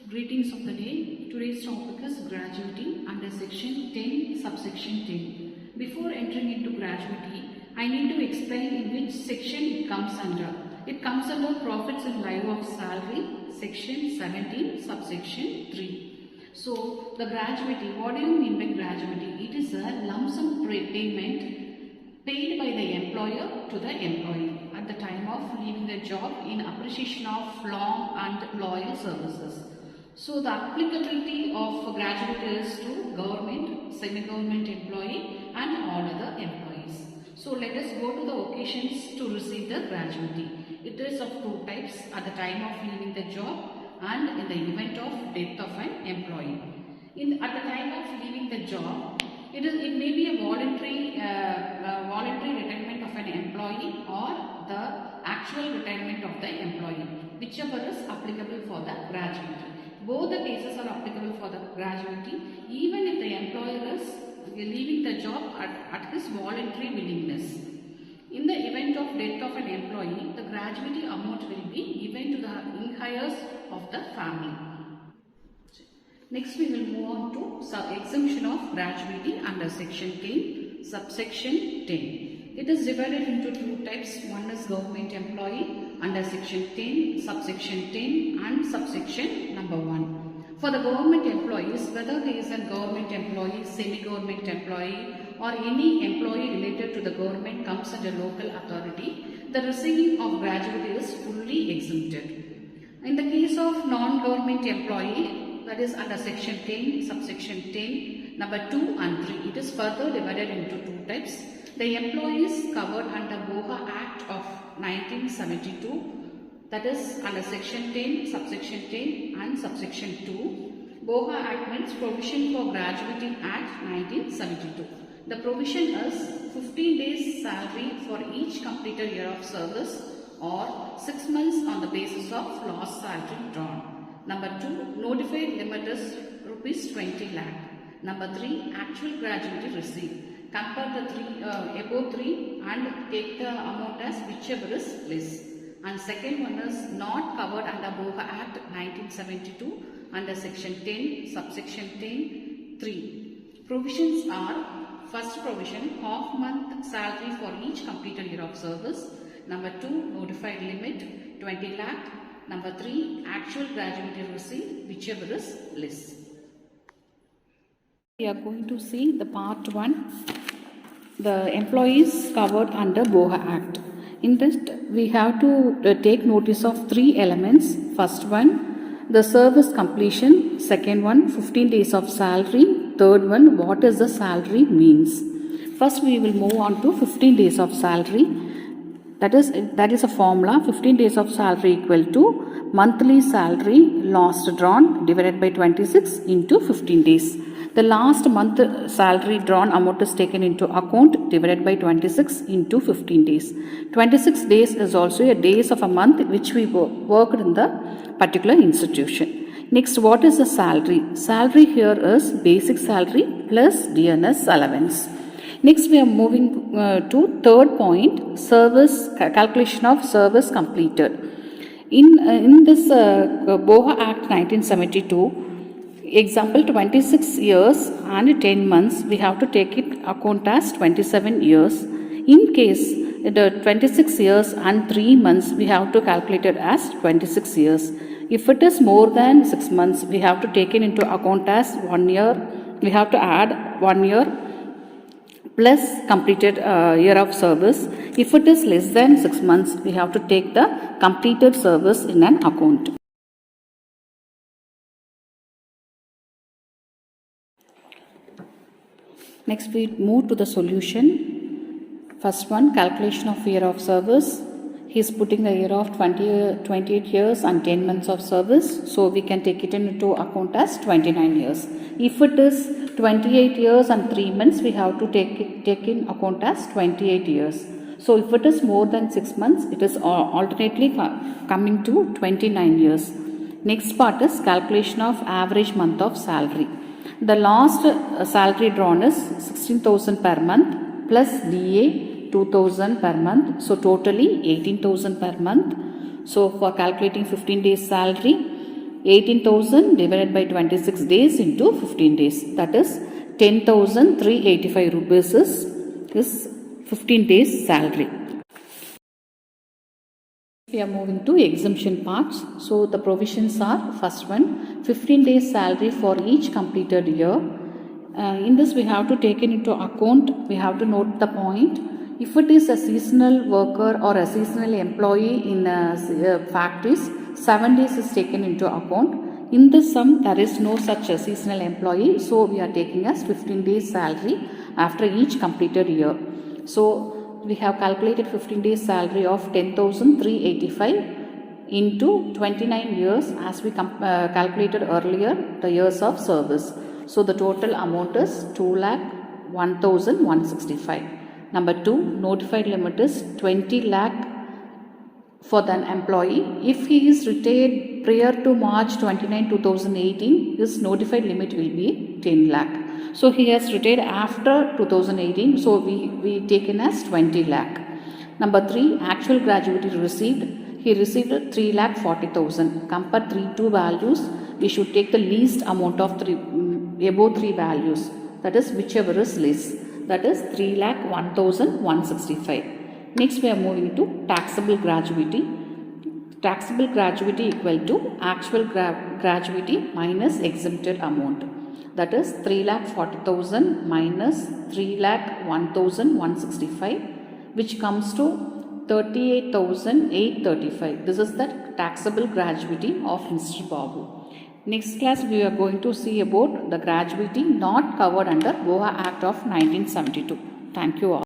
Greetings of the day. Today's topic is gratuity under section 10 subsection 10. Before entering into gratuity, I need to explain in which section it comes under. It comes under profits in lieu of salary, section 17 subsection 3. So the gratuity, what do you mean by gratuity? It is a lump sum payment paid by the employer to the employee at the time of leaving the job in appreciation of long and loyal services. So the applicability of gratuity is to government, semi-government employee and all other employees. So let us go to the occasions to receive the gratuity. It is of two types: at the time of leaving the job and in the event of death of an employee. At the time of leaving the job, it may be a voluntary retirement of an employee or the actual retirement of the employee, whichever is applicable for the gratuity. Both the cases are applicable for the gratuity, even if the employer is leaving the job at his voluntary willingness. In the event of death of an employee, the gratuity amount will be given to the in-heirs of the family. Next we will move on to exemption of gratuity under section 10, subsection 10. It is divided into two types. One is government employee under section 10, subsection 10 and subsection number 1. For the government employees, whether he is a government employee, semi-government employee or any employee related to the government comes under local authority, the receiving of gratuity is fully exempted. In the case of non-government employee, that is under section 10, subsection 10, number 2 and 3, it is further divided into two types. The employees covered under BOHA Act of 1972, that is under section 10, subsection 10 and subsection 2. BOHA Act means Provision for Gratuity Act 1972. The provision is 15 days salary for each completed year of service or 6 months on the basis of lost salary drawn. Number 2, notified limit is rupees 20 lakh. Number 3, actual gratuity received. Compare the above three and take the amount as whichever is less. And second one is not covered under BOHA Act 1972 under section 10, subsection 10, 3. Provisions are: first provision, half month salary for each completed year of service. Number 2, notified limit 20 lakh. Number 3, actual gratuity received, whichever is less. We are going to see the part 1, the employees covered under BOHA Act. In this, we have to take notice of 3 elements. First one, the service completion. Second one, 15 days of salary. Third one, what is the salary means. First, we will move on to 15 days of salary. That is a formula. 15 days of salary equal to monthly salary lost drawn divided by 26 into 15 days. The last month salary drawn amount is taken into account divided by 26 into 15 days. 26 days is also a days of a month which we worked in the particular institution. Next, what is the salary? Salary here is basic salary plus DNS allowance. Next, we are moving to third point, service calculation of service completed. In this BOHA Act 1972, example 26 years and 10 months, we have to take it account as 27 years. In case the 26 years and 3 months, we have to calculate it as 26 years. If it is more than 6 months, we have to take it into account as 1 year. We have to add 1 year plus completed year of service. If it is less than 6 months, we have to take the completed service in an account. Next, we move to the solution. First one, calculation of year of service. He is putting the year of 28 years and 10 months of service. So, we can take it into account as 29 years. If it is 28 years and 3 months, we have to take in account as 28 years. So, if it is more than 6 months, it is alternately coming to 29 years. Next part is calculation of average month of salary. The last salary drawn is 16,000 per month plus DA 2,000 per month. So, totally 18,000 per month. So, for calculating 15 days salary, 18,000 divided by 26 days into 15 days. That is 10,385 rupees is 15 days salary. We are moving to exemption parts. So the provisions are, first one, 15 days salary for each completed year. In this we have to take it into account, we have to note the point. If it is a seasonal worker or a seasonal employee in factories, 7 days is taken into account. In this sum, there is no such a seasonal employee, so we are taking as 15 days salary after each completed year. So we have calculated 15 days salary of 10,385 into 29 years as we calculated earlier the years of service. So the total amount is 2,01,165. Number 2, notified limit is 20 lakh for the employee. If he is retired prior to March 29, 2018, his notified limit will be 10 lakh. So he has retired after 2018, so we taken as 20 lakh. Number 3, actual gratuity received. He received 3,40,000. Compare 2 values. We should take the least amount of above 3 values. That is whichever is less. That is 3,01,165. Next we are moving to taxable gratuity. Taxable gratuity equal to actual gratuity minus exempted amount. That is 3,40,000 minus 3,01,165, which comes to 38,835. This is the taxable gratuity of Mr. Babu. Next class we are going to see about the gratuity not covered under Goa Act of 1972. Thank you all.